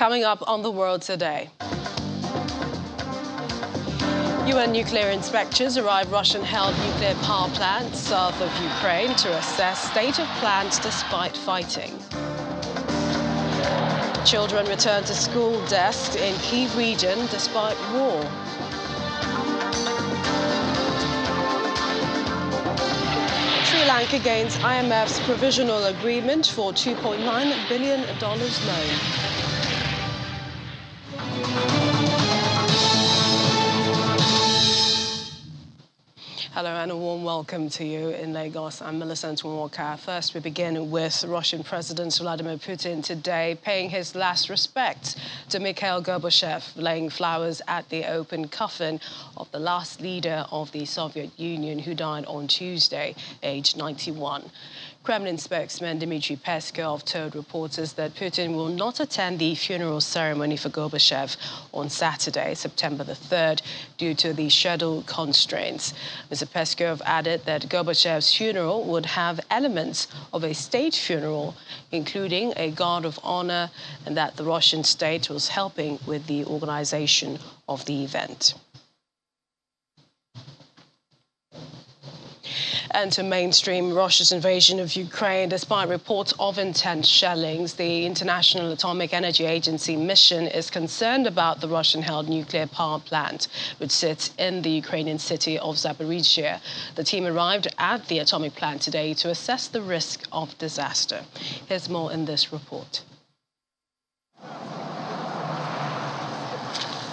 Coming up on The World Today. UN nuclear inspectors arrive Russian-held nuclear power plant south of Ukraine to assess state of plant despite fighting. Children return to school desks in Kyiv region despite war. Sri Lanka gains IMF's provisional agreement for $2.9 billion loan. Hello and a warm welcome to you in Lagos. I'm Millicent Nwaka. First, we begin with Russian President Vladimir Putin today paying his last respects to Mikhail Gorbachev, laying flowers at the open coffin of the last leader of the Soviet Union who died on Tuesday, aged 91. Kremlin spokesman Dmitry Peskov told reporters that Putin will not attend the funeral ceremony for Gorbachev on Saturday, September the 3rd, due to the schedule constraints. Mr. Peskov added that Gorbachev's funeral would have elements of a state funeral, including a guard of honor, and that the Russian state was helping with the organization of the event. And to mainstream Russia's invasion of Ukraine, despite reports of intense shellings, the International Atomic Energy Agency mission is concerned about the Russian-held nuclear power plant, which sits in the Ukrainian city of Zaporizhzhia. The team arrived at the atomic plant today to assess the risk of disaster. Here's more in this report.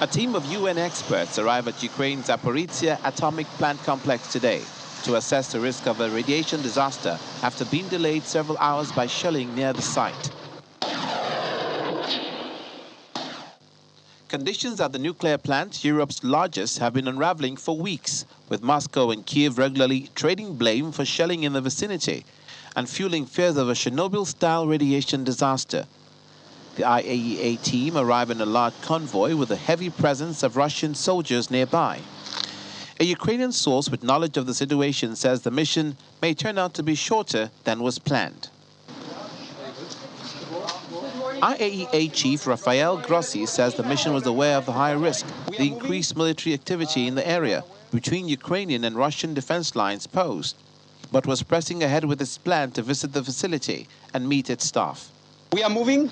A team of UN experts arrive at Ukraine's Zaporizhzhia atomic plant complex today to assess the risk of a radiation disaster after being delayed several hours by shelling near the site. Conditions at the nuclear plant, Europe's largest, have been unraveling for weeks, with Moscow and Kyiv regularly trading blame for shelling in the vicinity and fueling fears of a Chernobyl-style radiation disaster. The IAEA team arrive in a large convoy with a heavy presence of Russian soldiers nearby. A Ukrainian source with knowledge of the situation says the mission may turn out to be shorter than was planned. IAEA Chief Rafael Grossi says the mission was aware of the high risk the increased military activity in the area between Ukrainian and Russian defense lines posed, but was pressing ahead with its plan to visit the facility and meet its staff. We are moving.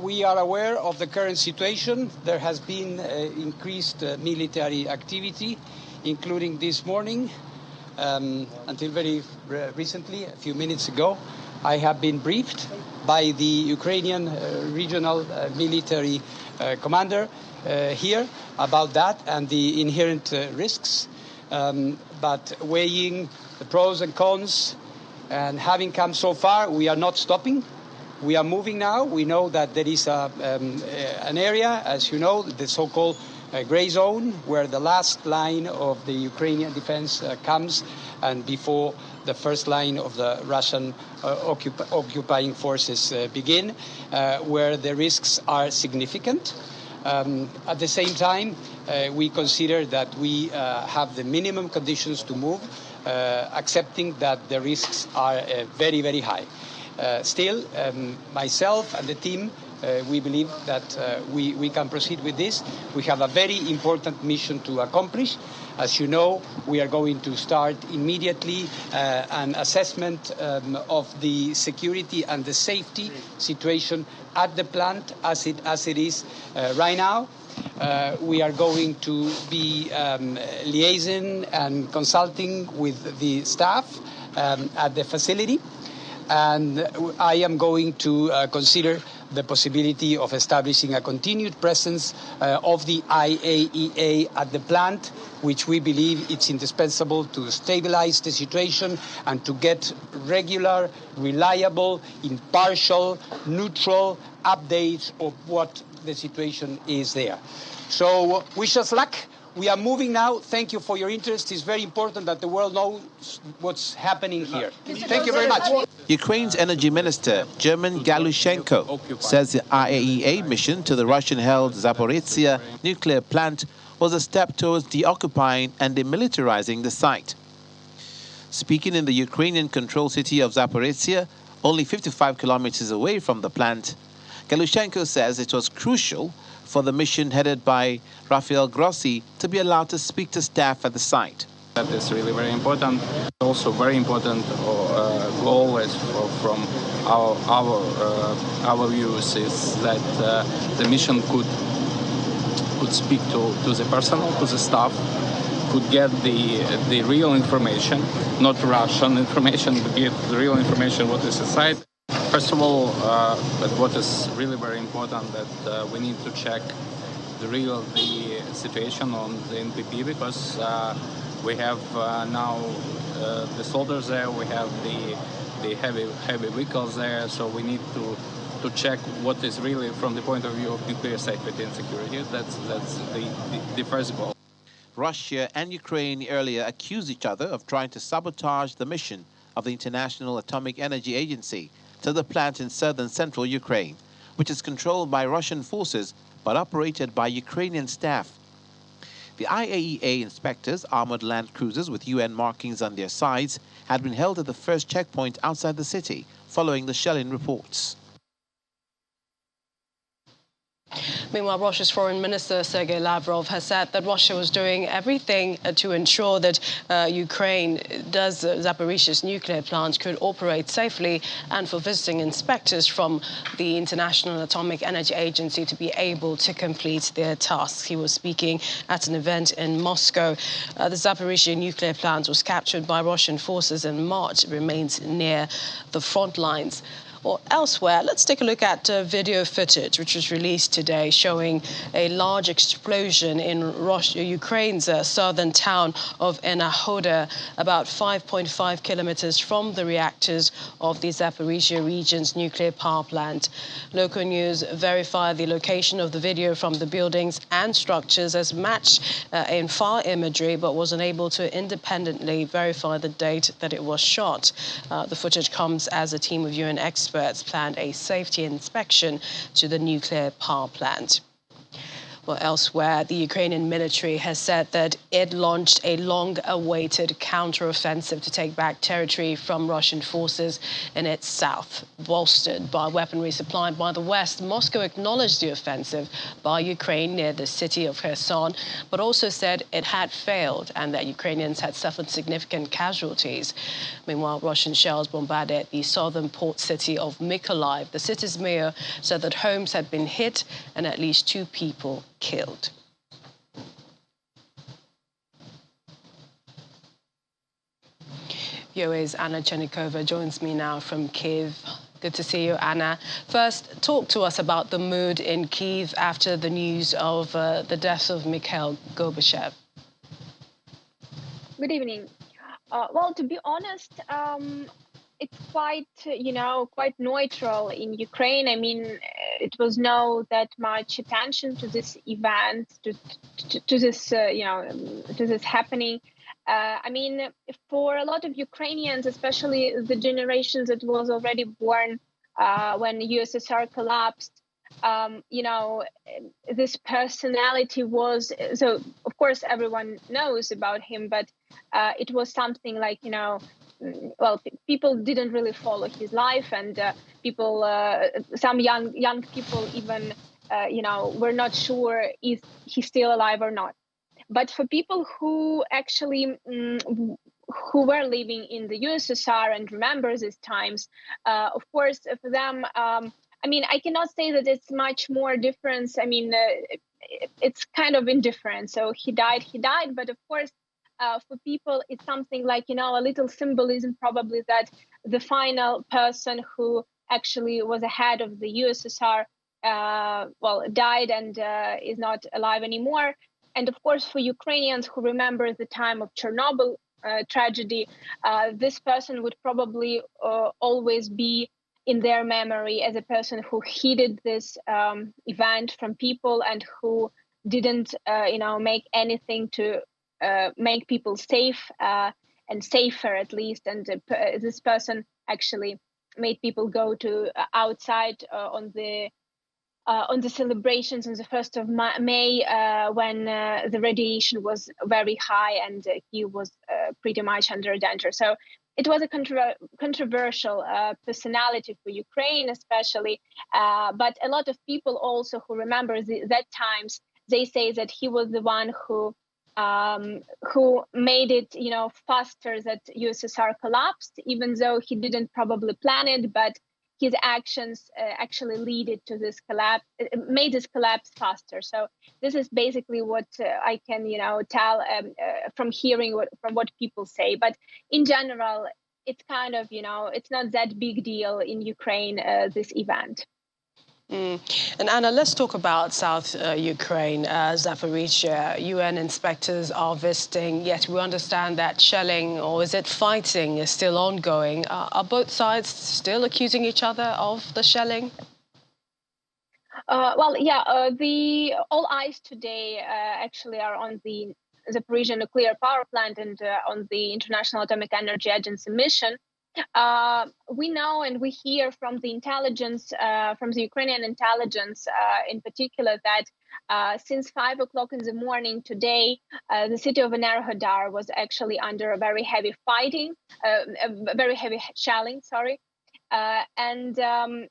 We are aware of the current situation. There has been increased military activity, including this morning. Until very recently, a few minutes ago, I have been briefed by the Ukrainian regional military commander here about that and the inherent risks. But weighing the pros and cons, and having come so far, we are not stopping. We are moving now. We know that there is an area, as you know, the so-called gray zone, where the last line of the Ukrainian defense comes, and before the first line of the Russian occupying forces begin, where the risks are significant. At the same time, we consider that we have the minimum conditions to move, accepting that the risks are very, very high. Still, myself and the team, we believe that we can proceed with this. We have a very important mission to accomplish. As you know, we are going to start immediately an assessment of the security and the safety situation at the plant as it is right now. We are going to be liaising and consulting with the staff at the facility. And I am going to consider the possibility of establishing a continued presence of the IAEA at the plant, which we believe it's indispensable to stabilize the situation and to get regular, reliable, impartial, neutral updates of what the situation is there. So wish us luck. We are moving now. Thank you for your interest. It's very important that the world knows what's happening here. Thank you very much. Ukraine's energy minister, German Galushenko, says the IAEA mission to the Russian-held Zaporizhzhia nuclear plant was a step towards deoccupying and demilitarizing the site. Speaking in the Ukrainian-controlled city of Zaporizhzhia, only 55 kilometers away from the plant, Galushenko says it was crucial for the mission headed by Rafael Grossi to be allowed to speak to staff at the site. That is really very important. Also, very important goal is from our views is that the mission could speak to the personnel, to the staff, could get the real information, not Russian information, but get the real information what is inside. First of all, but what is really very important that we need to check the situation on the NPP, because we have now the soldiers there, we have the heavy vehicles there, so we need to check what is really from the point of view of nuclear safety and security. That's the first goal. Russia and Ukraine earlier accused each other of trying to sabotage the mission of the International Atomic Energy Agency to the plant in southern central Ukraine, which is controlled by Russian forces but operated by Ukrainian staff. The IAEA inspectors, armored land cruisers with UN markings on their sides, had been held at the first checkpoint outside the city following the shelling reports. Meanwhile, Russia's Foreign Minister Sergei Lavrov has said that Russia was doing everything to ensure that Ukraine does Zaporizhzhia's nuclear plant could operate safely, and for visiting inspectors from the International Atomic Energy Agency to be able to complete their tasks. He was speaking at an event in Moscow. The Zaporizhzhia nuclear plant was captured by Russian forces in March. It remains near the front lines. Or elsewhere, let's take a look at video footage which was released today showing a large explosion in Ukraine's southern town of Enahoda, about 5.5 kilometers from the reactors of the Zaporizhzhia region's nuclear power plant. Local news verified the location of the video from the buildings and structures as matched in far imagery, but was unable to independently verify the date that it was shot. The footage comes as a team of UN experts planned a safety inspection to the nuclear power plant. Well, elsewhere, the Ukrainian military has said that it launched a long-awaited counter-offensive to take back territory from Russian forces in its south. Bolstered by weaponry supplied by the West, Moscow acknowledged the offensive by Ukraine near the city of Kherson, but also said it had failed and that Ukrainians had suffered significant casualties. Meanwhile, Russian shells bombarded the southern port city of Mykolaiv. The city's mayor said that homes had been hit and at least 2 people killed. VOA's Anna Chernikova joins me now from Kyiv. Good to see you, Anna. First, talk to us about the mood in Kyiv after the news of the death of Mikhail Gorbachev. Good evening. Well, to be honest, it's quite, quite neutral in Ukraine. I mean, it was no that much attention to this event, to this, to this happening. I mean, for a lot of Ukrainians, especially the generations that was already born when USSR collapsed, this personality was, so of course everyone knows about him, but it was something like, well, people didn't really follow his life, and people, some young people even, were not sure if he's still alive or not. But for people who actually who were living in the USSR and remember these times, of course, for them, I mean, I cannot say that it's much more difference. I mean, it's kind of indifferent. So he died, but of course, for people, it's something like, a little symbolism probably that the final person who actually was ahead of the USSR, well, died and is not alive anymore. And of course, for Ukrainians who remember the time of Chernobyl tragedy, this person would probably always be in their memory as a person who heeded this event from people and who didn't, make anything to make people safe and safer at least. And this person actually made people go to outside on the on the celebrations on the 1st of May, when the radiation was very high and he was pretty much under danger. So it was a controversial personality for Ukraine, especially. But a lot of people also who remember that times, they say that he was the one who made it, faster that USSR collapsed, even though he didn't probably plan it, but his actions actually led to this collapse, made this collapse faster. So this is basically what I can, tell from hearing from what people say. But in general, it's kind of, it's not that big deal in Ukraine, this event. And Anna, let's talk about South Ukraine, Zaporizhzhia. UN inspectors are visiting, yet we understand that shelling, or is it fighting, is still ongoing. Are both sides still accusing each other of the shelling? All eyes today actually are on the Zaporizhzhia nuclear power plant and on the International Atomic Energy Agency mission. We know and we hear from the intelligence, from the Ukrainian intelligence in particular, that since 5 o'clock in the morning today, the city of Enerhodar was actually under a very heavy fighting, very heavy shelling, and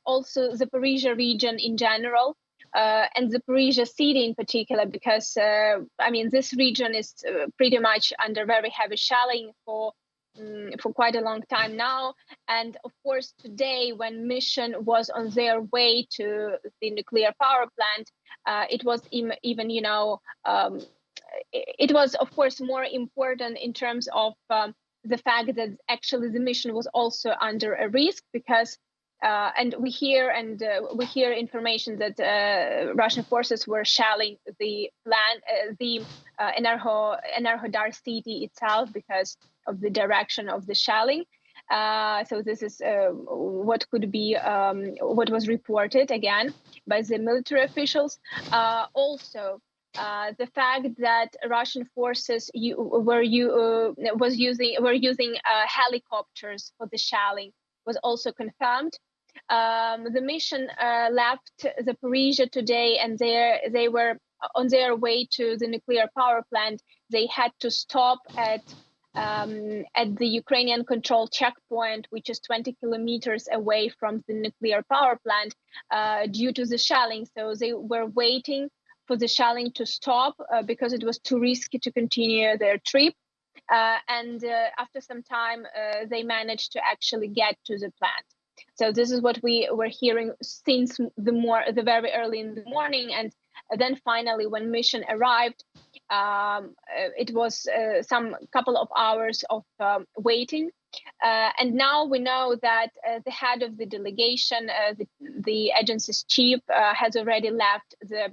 also the Zaporizhzhia region in general. And Zaporizhzhia city in particular, because this region is pretty much under very heavy shelling for quite a long time now. And of course, today, when mission was on their way to the nuclear power plant, it was even it was, of course, more important in terms of the fact that actually the mission was also under a risk, because and we hear information that Russian forces were shelling the Enerhodar city itself because of the direction of the shelling. So this is what could be what was reported again by the military officials. Also, the fact that Russian forces were using helicopters for the shelling was also confirmed. The mission left Zaporizhzhia today, and they were on their way to the nuclear power plant. They had to stop at the Ukrainian control checkpoint, which is 20 kilometers away from the nuclear power plant, due to the shelling. So they were waiting for the shelling to stop because it was too risky to continue their trip. And after some time, they managed to actually get to the plant. So this is what we were hearing since the very early in the morning. And then finally, when mission arrived, it was some couple of hours of waiting. And now we know that the head of the delegation, the agency's chief, has already left the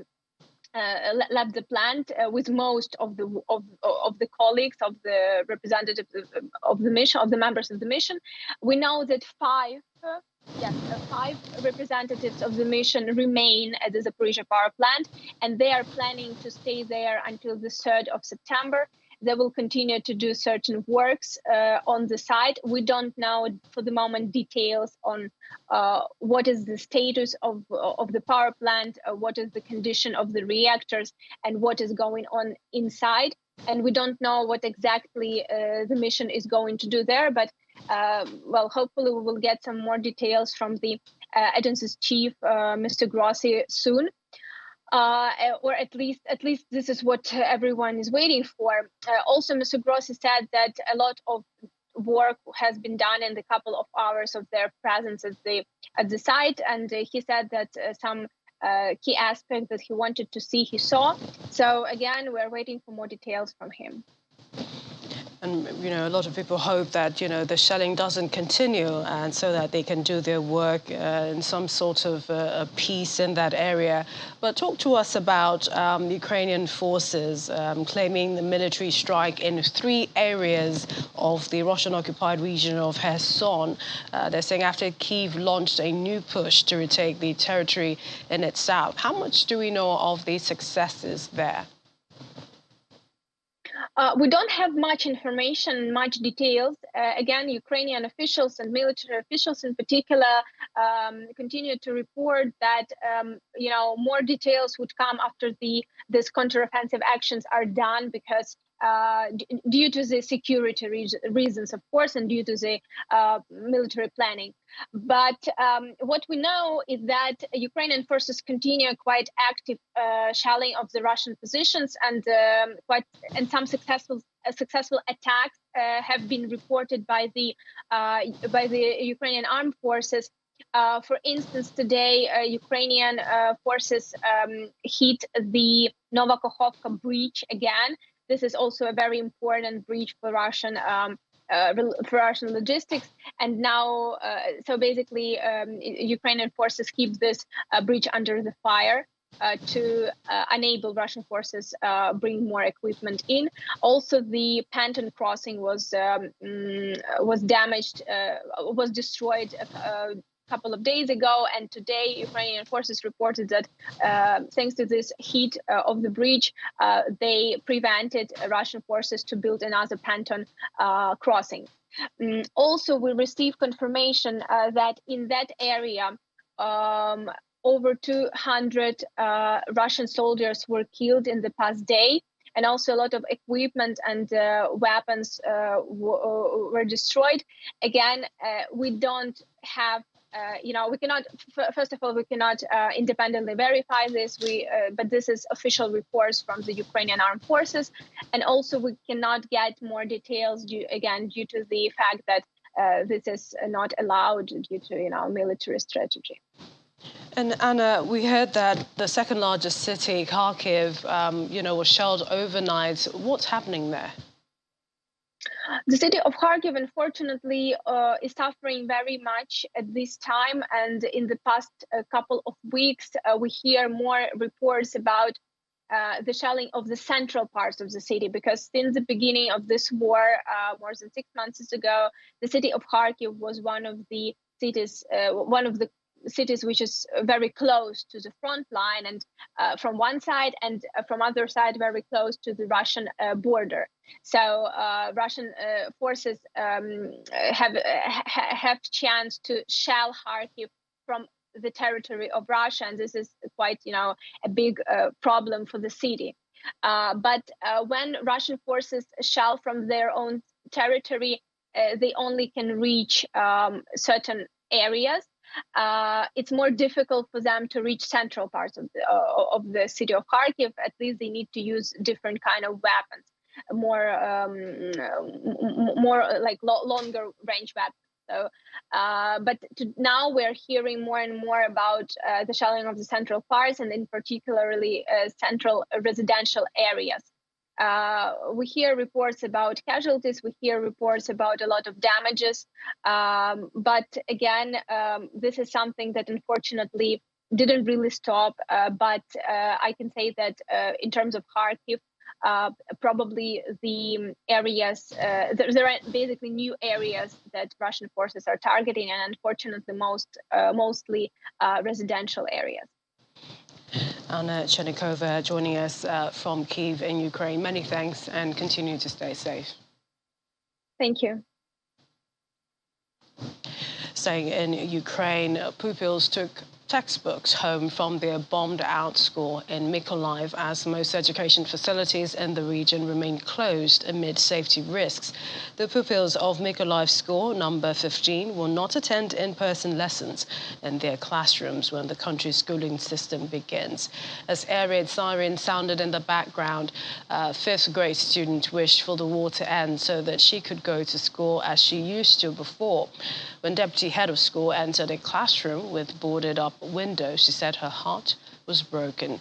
plant with most of the colleagues, of the representatives of the mission, of the members of the mission. We know that five representatives of the mission remain at the Zaporizhzhia power plant, and they are planning to stay there until the 3rd of September. They will continue to do certain works on the site. We don't know for the moment details on what is the status of the power plant, what is the condition of the reactors, and what is going on inside. And we don't know what exactly the mission is going to do there. But hopefully we will get some more details from the agency's chief, Mr. Grossi, soon. Or at least this is what everyone is waiting for. Also, Mr. Grossi said that a lot of work has been done in the couple of hours of their presence at the site, and he said that some key aspects that he wanted to see, he saw. So again, we're waiting for more details from him. And, a lot of people hope that, the shelling doesn't continue, and so that they can do their work in some sort of peace in that area. But talk to us about Ukrainian forces claiming the military strike in 3 areas of the Russian-occupied region of Kherson. They're saying after Kyiv launched a new push to retake the territory in its south. How much do we know of the successes there? We don't have much information, much details. Again, Ukrainian officials and military officials in particular continued to report that more details would come after this counteroffensive actions are done, because due to the security reasons, of course, and due to the military planning. But what we know is that Ukrainian forces continue quite active shelling of the Russian positions, and some successful attacks have been reported by the Ukrainian armed forces. For instance, today Ukrainian forces hit the Novakhovka breach again. This is also a very important breach for Russian logistics. And now, so basically, Ukrainian forces keep this breach under the fire to enable Russian forces bring more equipment in. Also, the Panton crossing was damaged, was destroyed a couple of days ago, and today Ukrainian forces reported that thanks to this heat of the breach, they prevented Russian forces to build another Panton crossing. Also, we received confirmation that in that area, over 200 Russian soldiers were killed in the past day, and also a lot of equipment and weapons were destroyed. Again, we don't have, we cannot. First of all, we cannot independently verify this. But this is official reports from the Ukrainian armed forces, and also we cannot get more details due to the fact that this is not allowed due to military strategy. And Anna, we heard that the second largest city, Kharkiv, was shelled overnight. What's happening there? The city of Kharkiv, unfortunately, is suffering very much at this time. And in the past couple of weeks, we hear more reports about the shelling of the central parts of the city, because since the beginning of this war, more than 6 months ago, the city of Kharkiv was one of the cities which is very close to the front line, and from one side, and from other side very close to the Russian border. So Russian forces have chance to shell Kharkiv from the territory of Russia, and this is quite a big problem for the city. But when Russian forces shell from their own territory, they only can reach certain areas. It's more difficult for them to reach central parts of the city of Kharkiv. At least they need to use different kind of weapons, more like longer range weapons. So, but now we're hearing more and more about the shelling of the central parts, and in particularly central residential areas. We hear reports about casualties, we hear reports about a lot of damages, but again, this is something that unfortunately didn't really stop, but I can say that in terms of Kharkiv, probably the areas, there are basically new areas that Russian forces are targeting, and unfortunately mostly residential areas. Anna Chernikova joining us from Kyiv in Ukraine. Many thanks, and continue to stay safe. Thank you. Staying in Ukraine, pupils took textbooks home from their bombed-out school in Mykolaiv as most education facilities in the region remain closed amid safety risks. The pupils of Mykolaiv school number 15 will not attend in-person lessons in their classrooms when the country's schooling system begins. As air raid sirens sounded in the background, a fifth-grade student wished for the war to end so that she could go to school as she used to before. When deputy head of school entered a classroom with boarded-up windows, she said her heart was broken.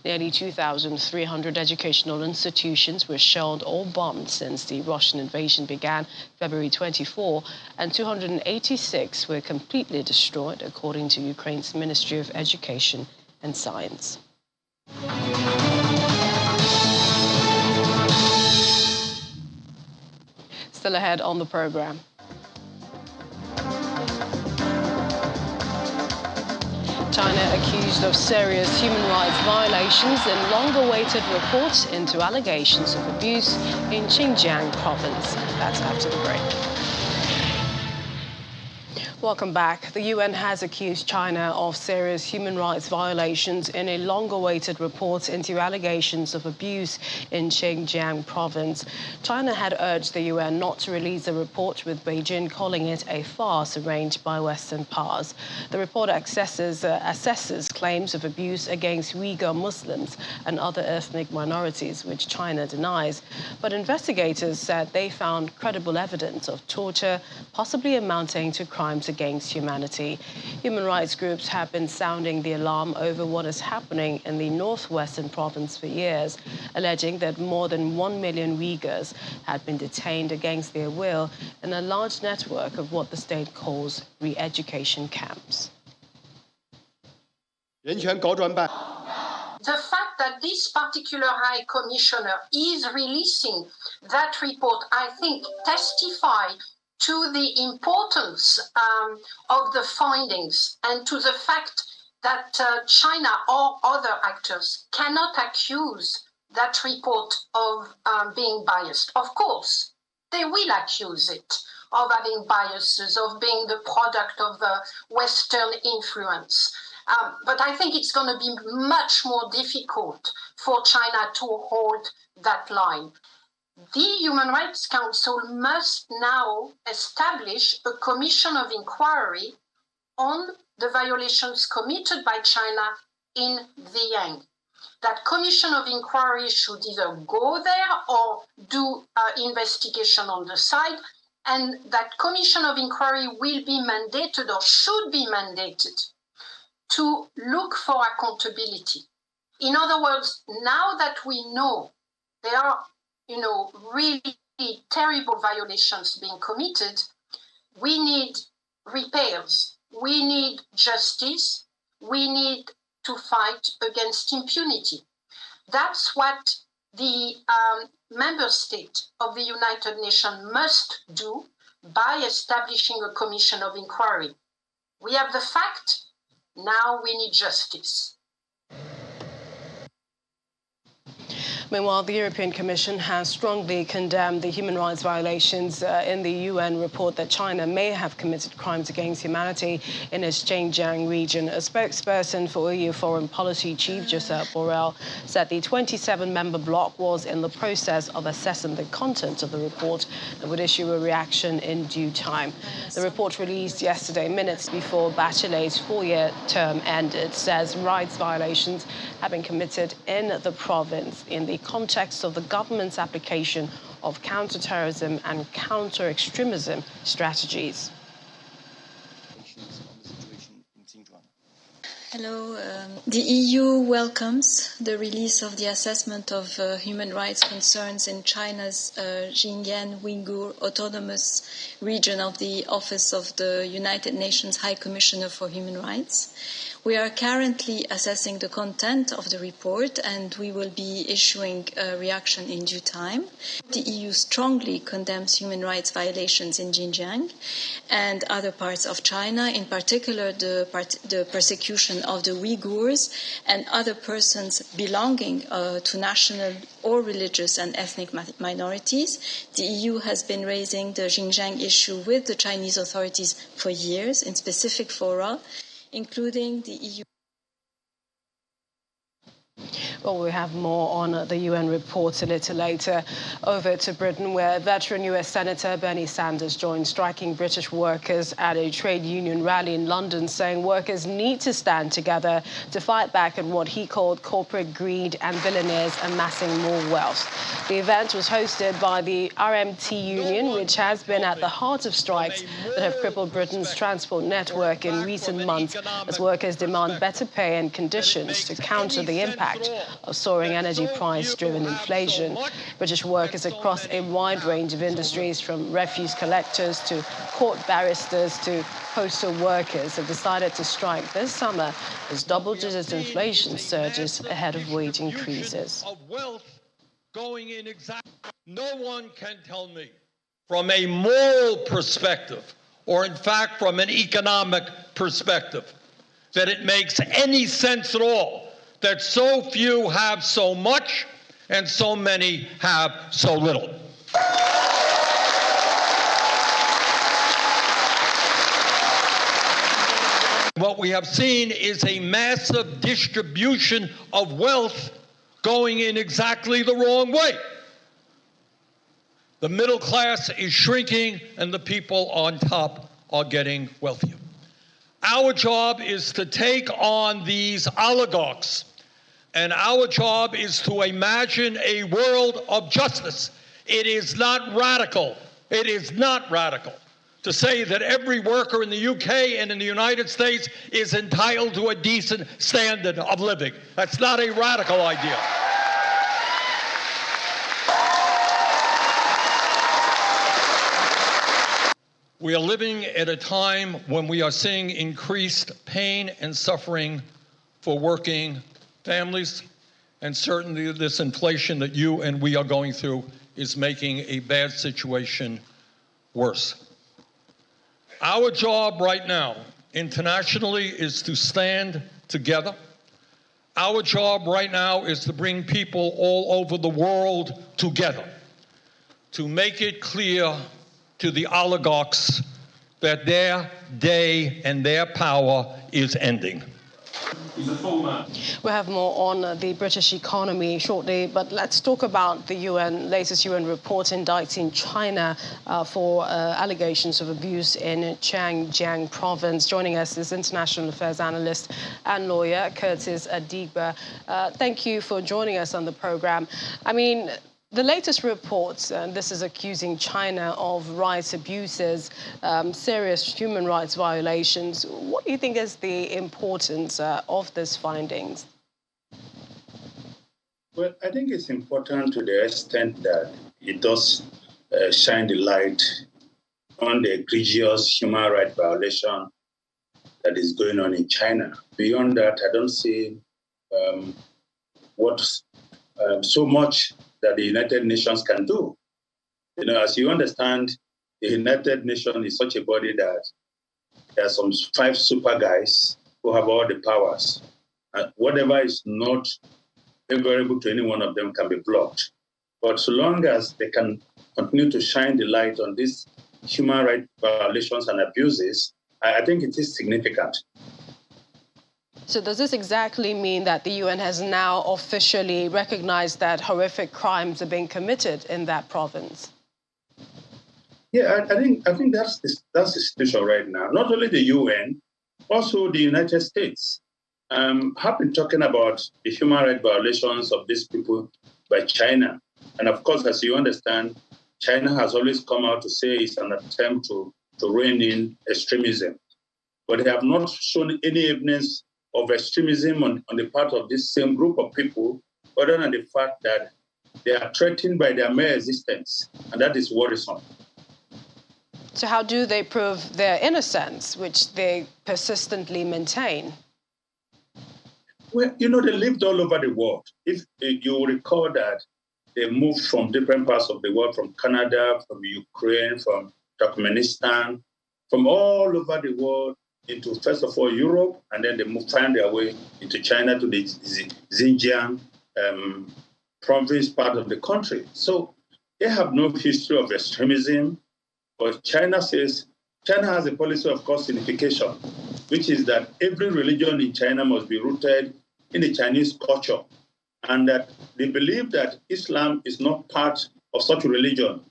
Nearly 2,300 educational institutions were shelled or bombed since the Russian invasion began February 24, and 286 were completely destroyed, according to Ukraine's Ministry of Education and Science. Still ahead on the program. China accused of serious human rights violations in long-awaited reports into allegations of abuse in Xinjiang province. That's after the break. Welcome back. The UN has accused China of serious human rights violations in a long-awaited report into allegations of abuse in Xinjiang province. China had urged the UN not to release the report, with Beijing calling it a farce arranged by Western powers. The report assesses claims of abuse against Uyghur Muslims and other ethnic minorities, which China denies. But investigators said they found credible evidence of torture, possibly amounting to crimes against humanity. Human rights groups have been sounding the alarm over what is happening in the northwestern province for years, alleging that more than 1 million Uyghurs had been detained against their will in a large network of what the state calls re-education camps. The fact that this particular High Commissioner is releasing that report, I think, testifies to the importance of the findings and to the fact that China or other actors cannot accuse that report of being biased. Of course, they will accuse it of having biases, of being the product of Western influence. But I think it's going to be much more difficult for China to hold that line. The Human Rights Council must now establish a commission of inquiry on the violations committed by China in Xinjiang. That commission of inquiry should either go there or do investigation on the side, and that commission of inquiry will be mandated or should be mandated to look for accountability. In other words, now that we know there are really terrible violations being committed, we need repairs, we need justice, we need to fight against impunity. That's what the member state of the United Nations must do by establishing a commission of inquiry. We have the fact, now we need justice. Meanwhile, the European Commission has strongly condemned the human rights violations in the UN report that China may have committed crimes against humanity in its Xinjiang region. A spokesperson for EU Foreign Policy Chief Josep Borrell said the 27-member bloc was in the process of assessing the content of the report and would issue a reaction in due time. The report, released yesterday, minutes before Bachelet's 4-year term ended, says rights violations have been committed in the province in the context of the government's application of counter-terrorism and counter-extremism strategies. Hello. The EU welcomes the release of the assessment of human rights concerns in China's Xinjiang Uyghur Autonomous Region of the Office of the United Nations High Commissioner for Human Rights. We are currently assessing the content of the report, and we will be issuing a reaction in due time. The EU strongly condemns human rights violations in Xinjiang and other parts of China, in particular the persecution of the Uyghurs and other persons belonging to national or religious and ethnic minorities. The EU has been raising the Xinjiang issue with the Chinese authorities for years in specific fora, including the EU. Well, we have more on the UN report a little later. Over to Britain, where veteran US Senator Bernie Sanders joined striking British workers at a trade union rally in London, saying workers need to stand together to fight back at what he called corporate greed and billionaires amassing more wealth. The event was hosted by the RMT union, which has been at the heart of strikes that have crippled Britain's transport network in recent months, as workers demand better pay and conditions to counter the impact of soaring energy price-driven inflation. British workers across a wide range of industries, from refuse collectors to court barristers to postal workers, have decided to strike this summer as double-digit inflation surges ahead of wage increases. No one can tell me from a moral perspective, or in fact from an economic perspective, that it makes any sense at all that so few have so much and so many have so little. The 1 What we have seen is a massive distribution of wealth going in exactly the wrong way. The middle class is shrinking and the people on top are getting wealthier. Our job is to take on these oligarchs, and our job is to imagine a world of justice. It is not radical. It is not radical to say that every worker in the UK and in the United States is entitled to a decent standard of living. That's not a radical idea. We are living at a time when we are seeing increased pain and suffering for working families, and certainly this inflation that you and we are going through is making a bad situation worse. Our job right now internationally is to stand together. Our job right now is to bring people all over the world together, to make it clear to the oligarchs that their day and their power is ending. We'll have more on the British economy shortly, but let's talk about the latest UN report indicting China for allegations of abuse in Xinjiang province. Joining us is international affairs analyst and lawyer Curtis Adigba. Thank you for joining us on the program. I mean, the latest reports, and this is accusing China of rights abuses, serious human rights violations. What do you think is the importance of these findings? Well, I think it's important to the extent that it does shine the light on the egregious human rights violation that is going on in China. Beyond that, I don't see so much that the United Nations can do. You know, as you understand, the United Nations is such a body that there are some 5 super guys who have all the powers. And whatever is not favorable to any one of them can be blocked. But so long as they can continue to shine the light on these human rights violations and abuses, I think it is significant. So does this exactly mean that the UN has now officially recognized that horrific crimes are being committed in that province? Yeah, I think that's the situation right now. Not only the UN, also the United States have been talking about the human rights violations of these people by China. And of course, as you understand, China has always come out to say it's an attempt to rein in extremism. But they have not shown any evidence of extremism on the part of this same group of people, other than the fact that they are threatened by their mere existence, and that is worrisome. So how do they prove their innocence, which they persistently maintain? Well, you know, they lived all over the world. If you recall that they moved from different parts of the world, from Canada, from Ukraine, from Turkmenistan, from all over the world, into, first of all, Europe, and then they find their way into China, to the Xinjiang province part of the country. So they have no history of extremism, but China says, China has a policy of course unification, which is that every religion in China must be rooted in the Chinese culture, and that they believe that Islam is not part of such a religion.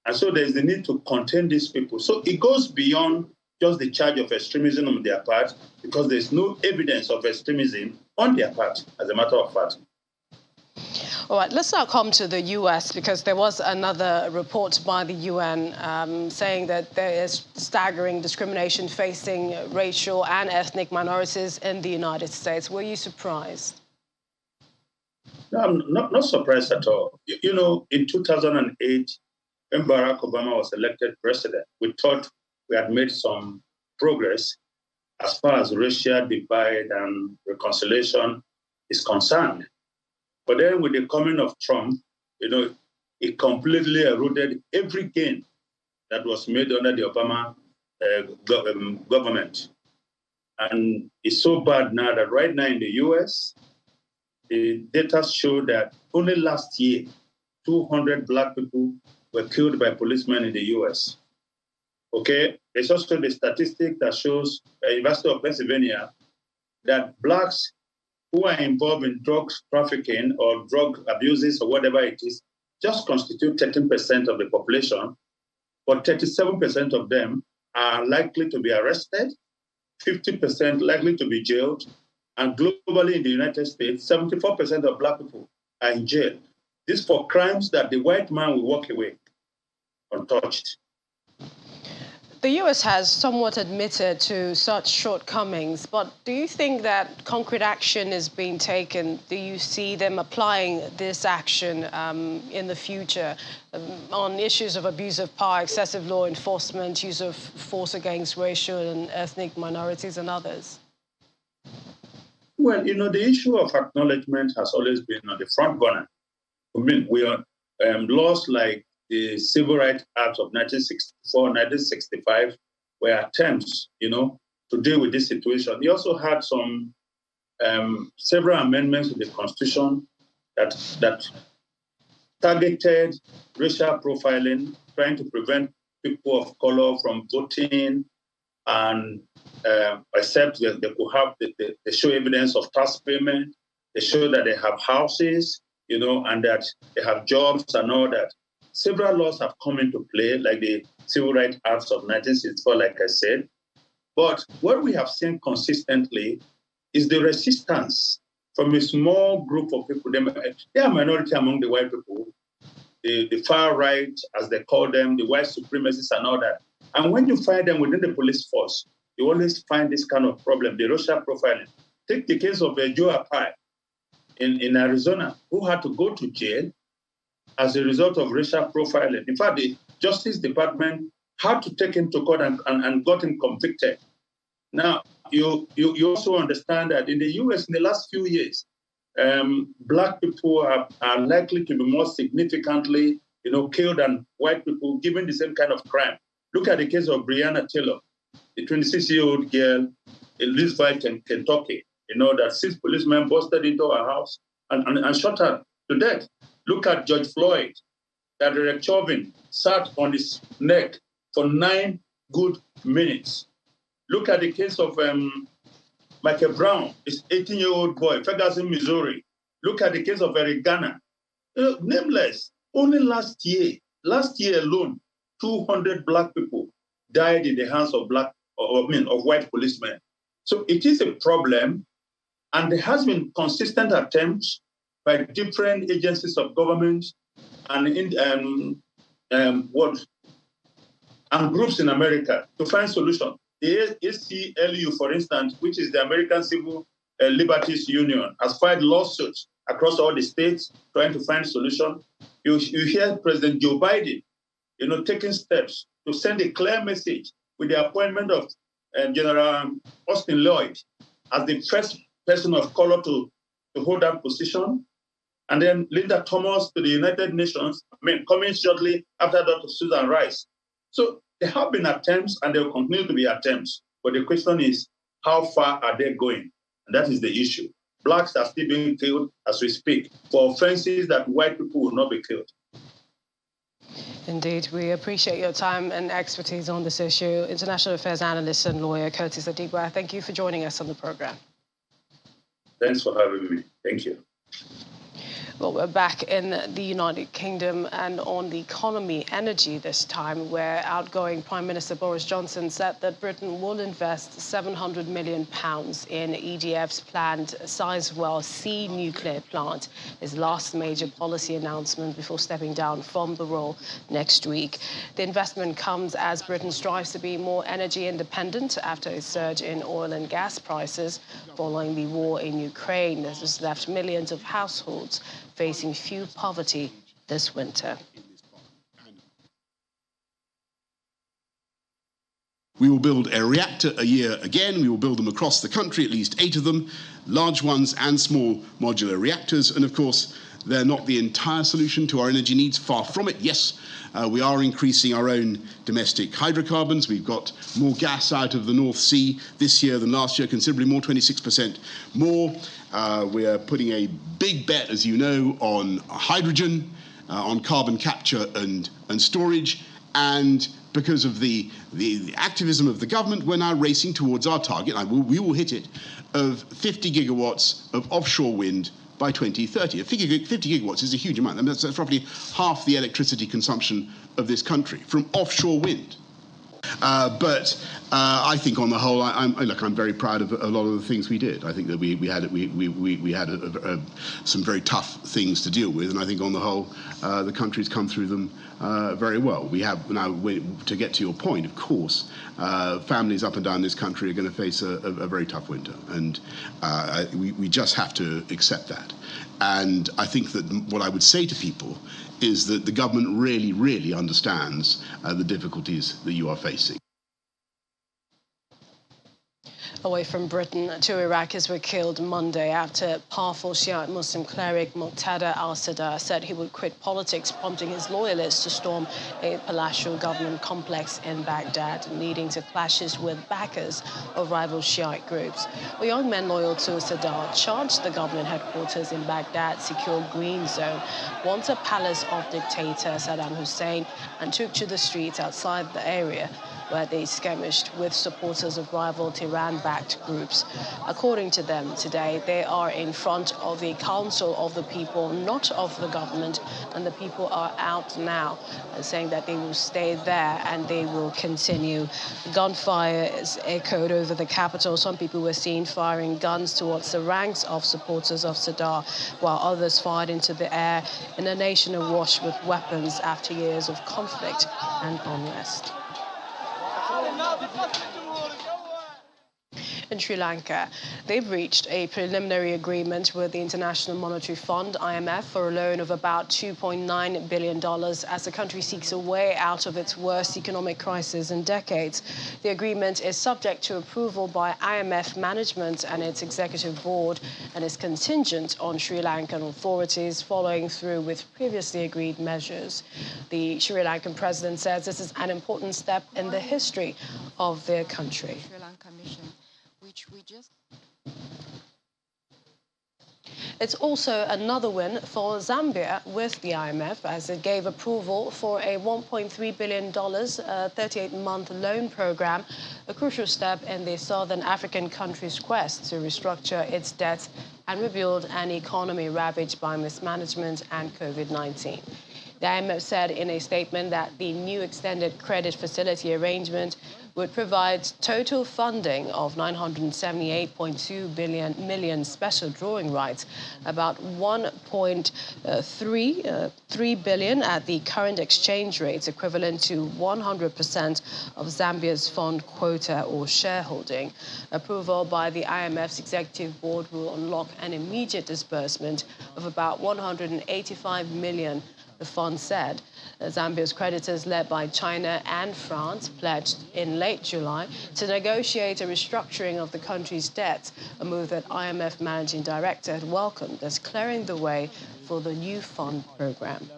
And so there's the need to contain these people. So it goes beyond just the charge of extremism on their part, because there's no evidence of extremism on their part, as a matter of fact. All right, let's now come to the US, because there was another report by the UN saying that there is staggering discrimination facing racial and ethnic minorities in the United States. Were you surprised? No, I'm not surprised at all. You know, in 2008, when Barack Obama was elected president, we thought we had made some progress as far as racial divide and reconciliation is concerned. But then with the coming of Trump, you know, it completely eroded every gain that was made under the Obama government. And it's so bad now that right now in the US, the data show that only last year, 200 Black people were killed by policemen in the US. Okay, there's also the statistic that shows University of Pennsylvania that blacks who are involved in drug trafficking or drug abuses or whatever it is just constitute 13% of the population, but 37% of them are likely to be arrested, 50% likely to be jailed, and globally in the United States, 74% of black people are in jail. This for crimes that the white man will walk away untouched. The U.S. has somewhat admitted to such shortcomings, but do you think that concrete action is being taken? Do you see them applying this action in the future on issues of abuse of power, excessive law enforcement, use of force against racial and ethnic minorities and others? Well, the issue of acknowledgement has always been on the front burner. I mean, we are laws like the Civil Rights Act of 1964, 1965 were attempts, to deal with this situation. We also had some several amendments to the Constitution that targeted racial profiling, trying to prevent people of color from voting, and except that they could have they show evidence of tax payment, they show that they have houses, and that they have jobs and all that. Several laws have come into play, like the Civil Rights Act of 1964, like I said. But what we have seen consistently is the resistance from a small group of people. They are a minority among the white people, the far right, as they call them, the white supremacists and all that. And when you find them within the police force, you always find this kind of problem, the racial profiling. Take the case of Joe Arpaio in Arizona, who had to go to jail as a result of racial profiling. In fact, the Justice Department had to take him to court and got him convicted. Now, you also understand that in the U.S. in the last few years, black people are likely to be more significantly, killed than white people, given the same kind of crime. Look at the case of Breonna Taylor, the 26-year-old girl in Louisville, Kentucky. That 6 policemen busted into her house and shot her to death. Look at George Floyd, that Derek Chauvin sat on his neck for 9 good minutes. Look at the case of Michael Brown, this 18-year-old boy, Ferguson, Missouri. Look at the case of Eric Garner. Nameless. Only last year alone, 200 black people died in the hands of white policemen. So it is a problem, and there has been consistent attempts by different agencies of government and groups in America to find solutions. The ACLU, for instance, which is the American Civil Liberties Union, has filed lawsuits across all the states trying to find solutions. You hear President Joe Biden, taking steps to send a clear message with the appointment of General Austin Lloyd as the first person of color to hold that position. And then Linda Thomas to the United Nations, coming shortly after Dr. Susan Rice. So there have been attempts, and there will continue to be attempts. But the question is, how far are they going? And that is the issue. Blacks are still being killed as we speak for offenses that white people will not be killed. Indeed, we appreciate your time and expertise on this issue. International affairs analyst and lawyer Curtis Adigba, thank you for joining us on the program. Thanks for having me. Thank you. Well, we're back in the United Kingdom and on the economy, energy this time, where outgoing Prime Minister Boris Johnson said that Britain will invest £700 million in EDF's planned Sizewell C nuclear plant, his last major policy announcement before stepping down from the role next week. The investment comes as Britain strives to be more energy independent after a surge in oil and gas prices following the war in Ukraine. This has left millions of households facing fuel poverty this winter. We will build a reactor a year again. We will build them across the country, at least 8 of them, large ones and small modular reactors. And of course, they're not the entire solution to our energy needs, far from it. Yes, we are increasing our own domestic hydrocarbons. We've got more gas out of the North Sea this year than last year, considerably more, 26% more. We are putting a big bet, as you know, on hydrogen, on carbon capture and storage, and because of the activism of the government, we're now racing towards our target, we will hit it, of 50 gigawatts of offshore wind by 2030. 50 gigawatts is a huge amount. I mean, that's roughly half the electricity consumption of this country from offshore wind. But I think, on the whole, I'm very proud of a lot of the things we did. I think that we had some very tough things to deal with, and I think, on the whole, the country's come through them very well. We have now, to get to your point, of course, families up and down this country are going to face a very tough winter, and we just have to accept that. And I think that what I would say to people is that the government really, really understands the difficulties that you are facing. Away from Britain, 2 Iraqis were killed Monday after powerful Shiite Muslim cleric Muqtada al-Sadr said he would quit politics, prompting his loyalists to storm a palatial government complex in Baghdad, leading to clashes with backers of rival Shiite groups. The young men loyal to Sadr charged the government headquarters in Baghdad's secure green zone, once a palace of dictator Saddam Hussein, and took to the streets outside the area, where they skirmished with supporters of rival Tehran-backed groups. According to them, today they are in front of the Council of the People, not of the government, and the people are out now, saying that they will stay there and they will continue. Gunfire is echoed over the capital. Some people were seen firing guns towards the ranks of supporters of Sadr, while others fired into the air in a nation awash with weapons after years of conflict and unrest. In Sri Lanka, they've reached a preliminary agreement with the International Monetary Fund, IMF, for a loan of about $2.9 billion as the country seeks a way out of its worst economic crisis in decades. The agreement is subject to approval by IMF management and its executive board and is contingent on Sri Lankan authorities following through with previously agreed measures. The Sri Lankan president says this is an important step in the history of their country. It's also another win for Zambia with the IMF, as it gave approval for a $1.3 billion 38-month loan program, a crucial step in the Southern African country's quest to restructure its debts and rebuild an economy ravaged by mismanagement and COVID-19. The IMF said in a statement that the new extended credit facility arrangement would provide total funding of $978.2 million special drawing rights, about $1.3 billion at the current exchange rates, equivalent to 100% of Zambia's fund quota or shareholding. Approval by the IMF's executive board will unlock an immediate disbursement of about $185 million. The fund said Zambia's creditors, led by China and France, pledged in late July to negotiate a restructuring of the country's debts, a move that IMF Managing Director had welcomed as clearing the way for the new fund program.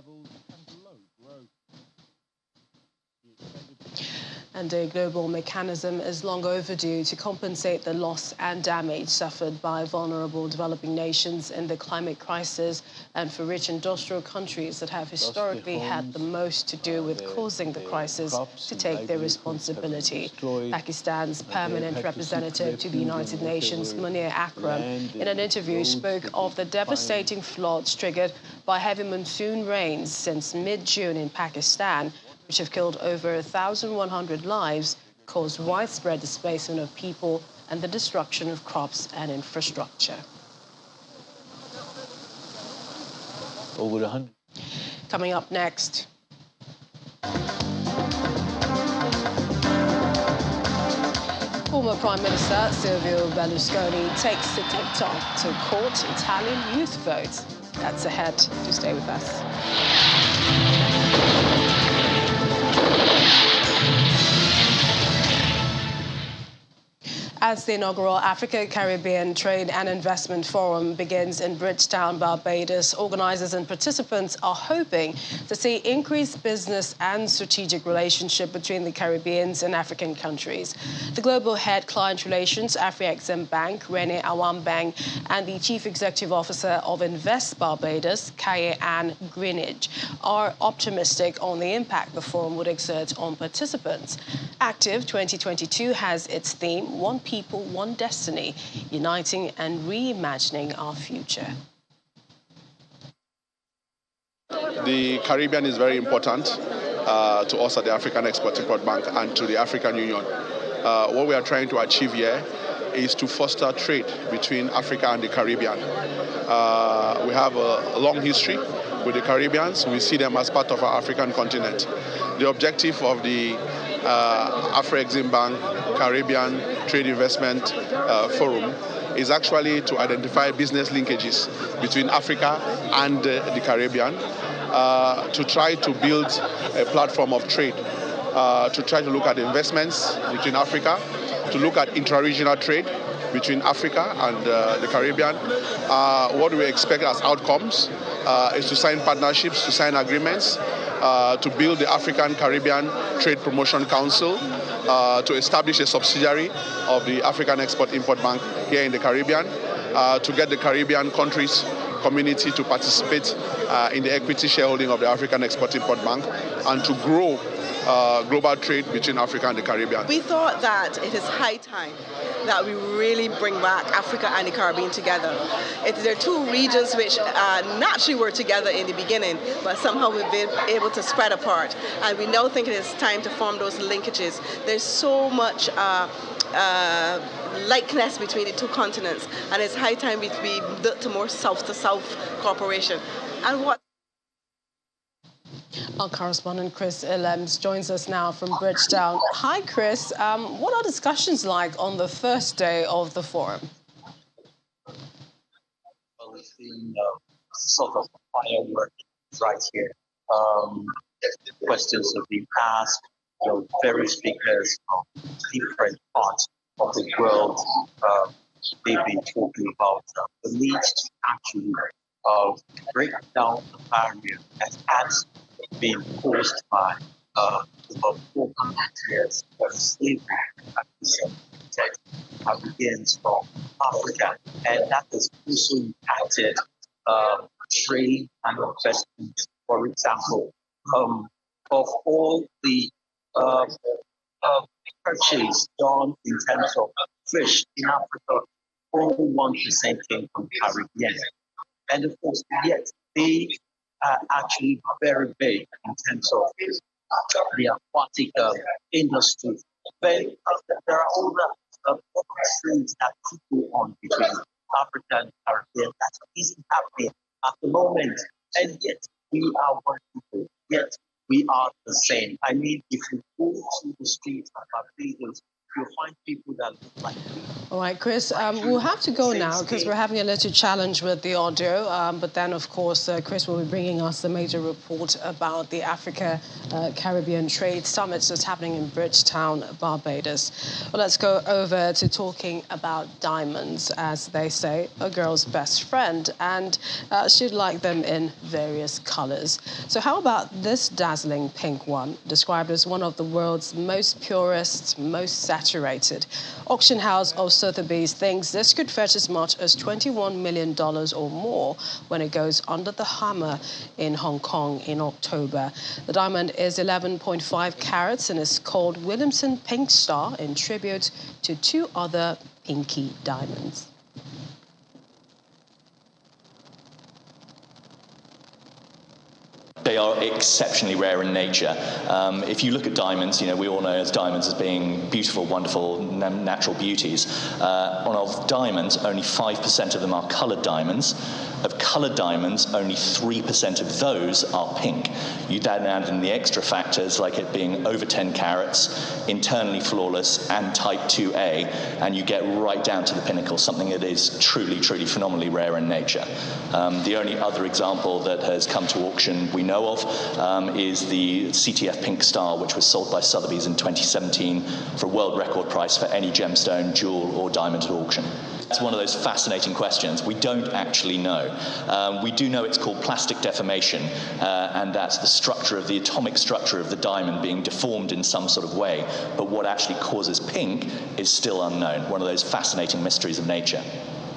And a global mechanism is long overdue to compensate the loss and damage suffered by vulnerable developing nations in the climate crisis, and for rich industrial countries that have historically had the most to do with causing the crisis to take their responsibility. Pakistan's permanent representative to the United Nations, Munir Akram, in an interview spoke of the devastating floods triggered by heavy monsoon rains since mid-June in Pakistan, which have killed over 1,100 lives, caused widespread displacement of people and the destruction of crops and infrastructure. Over 100. Coming up next. Former Prime Minister Silvio Berlusconi takes to TikTok to court Italian youth vote. That's ahead. Do stay with us. As the inaugural Africa-Caribbean Trade and Investment Forum begins in Bridgetown, Barbados, organizers and participants are hoping to see increased business and strategic relationship between the Caribbean and African countries. The global head client relations, Afrexim Bank, Rene Awambeng, and the chief executive officer of Invest Barbados, Kaye Ann Greenidge, are optimistic on the impact the forum would exert on participants. Active 2022 has its theme, One People, One Destiny, uniting and reimagining our future. The Caribbean is very important to us at the African Export-Import Bank and to the African Union. What we are trying to achieve here is to foster trade between Africa and the Caribbean. We have a long history with the Caribbeans. We see them as part of our African continent. The objective of the Afrexim Bank Caribbean Trade Investment Forum is actually to identify business linkages between Africa and the Caribbean, to try to build a platform of trade, to try to look at investments between Africa, to look at intra-regional trade between Africa and the Caribbean. What we expect as outcomes is to sign partnerships, to sign agreements, to build the African Caribbean Trade Promotion Council, to establish a subsidiary of the African Export-Import Bank here in the Caribbean, to get the Caribbean countries community to participate in the equity shareholding of the African Export-Import Bank, and to grow global trade between Africa and the Caribbean. We thought that it is high time that we really bring back Africa and the Caribbean together. There are two regions which naturally were together in the beginning, but somehow we've been able to spread apart. And we now think it is time to form those linkages. There's so much likeness between the two continents, and it's high time we built a more south-to-south cooperation. And what our correspondent Chris Illems joins us now from Bridgetown. Hi, Chris. What are discussions like on the first day of the forum? Well, it's been sort of firework right here. Questions have been asked. Various speakers from different parts of the world. They've been talking about the need to actually break down the barrier that has been caused by about 400 years of slavery that begins from Africa, and that has also impacted trade and investment. For example, of all the purchase done in terms of fish in Africa, only 1% came from Caribbean. And of course, yet they are actually very big in terms of the aquatic industry. But there are other trades that could go on between Africa and Caribbean that isn't happening at the moment. And yet we are one people, yet we are the same. I mean, if you go to the streets of Barbados, you'll find people that look like me. All right, Chris, we'll have to go now because we're having a little challenge with the audio. But then, of course, Chris will be bringing us the major report about the Africa-Caribbean Trade Summit that's happening in Bridgetown, Barbados. Well, let's go over to talking about diamonds, as they say, a girl's best friend, and she'd like them in various colors. So how about this dazzling pink one, described as one of the world's most purest, most saturated? Auction house of Sotheby's thinks this could fetch as much as $21 million or more when it goes under the hammer in Hong Kong in October. The diamond is 11.5 carats and is called Williamson Pink Star in tribute to two other pinky diamonds. They are exceptionally rare in nature. If you look at diamonds, we all know diamonds as being beautiful, wonderful, natural beauties. On diamonds, only 5% of them are coloured diamonds. Of coloured diamonds, only 3% of those are pink. You then add in the extra factors like it being over 10 carats, internally flawless, and type 2A, and you get right down to the pinnacle, something that is truly, truly phenomenally rare in nature. The only other example that has come to auction we know of is the CTF Pink Star, which was sold by Sotheby's in 2017 for a world record price for any gemstone, jewel, or diamond at auction. It's one of those fascinating questions. We don't actually know. We do know it's called plastic deformation, and that's the structure of the atomic structure of the diamond being deformed in some sort of way. But what actually causes pink is still unknown. One of those fascinating mysteries of nature.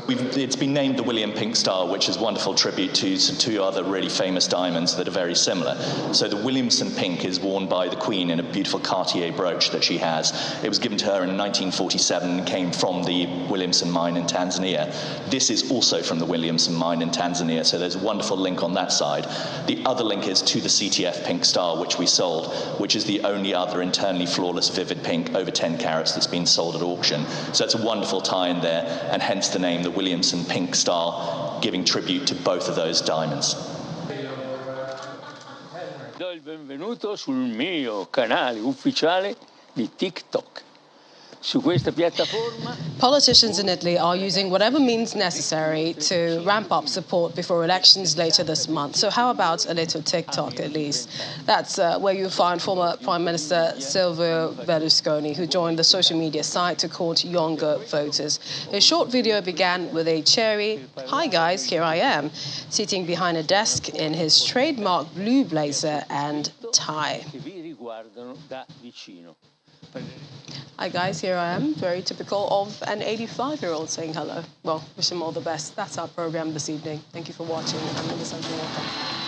It's been named the William Pink Star, which is a wonderful tribute to two other really famous diamonds that are very similar. So the Williamson Pink is worn by the Queen in a beautiful Cartier brooch that she has. It was given to her in 1947 and came from the Williamson mine in Tanzania. This is also from the Williamson mine in Tanzania, so there's a wonderful link on that side. The other link is to the CTF Pink Star, which we sold, which is the only other internally flawless vivid pink over 10 carats that's been sold at auction. So it's a wonderful tie-in there, and hence the name, the Williamson Pink Star, giving tribute to both of those diamonds. Do il benvenuto sul mio canale ufficiale di TikTok. Su questa piattaforma. Politicians in Italy are using whatever means necessary to ramp up support before elections later this month. So how about a little TikTok at least? That's where you find former Prime Minister Silvio Berlusconi, who joined the social media site to court younger voters. His short video began with a cheery, "Hi guys, here I am," sitting behind a desk in his trademark blue blazer and tie. Hi guys, here I am. Very typical of an 85-year-old saying hello. Well, wish him all the best. That's our program this evening. Thank you for watching. I'm Melissa Walker.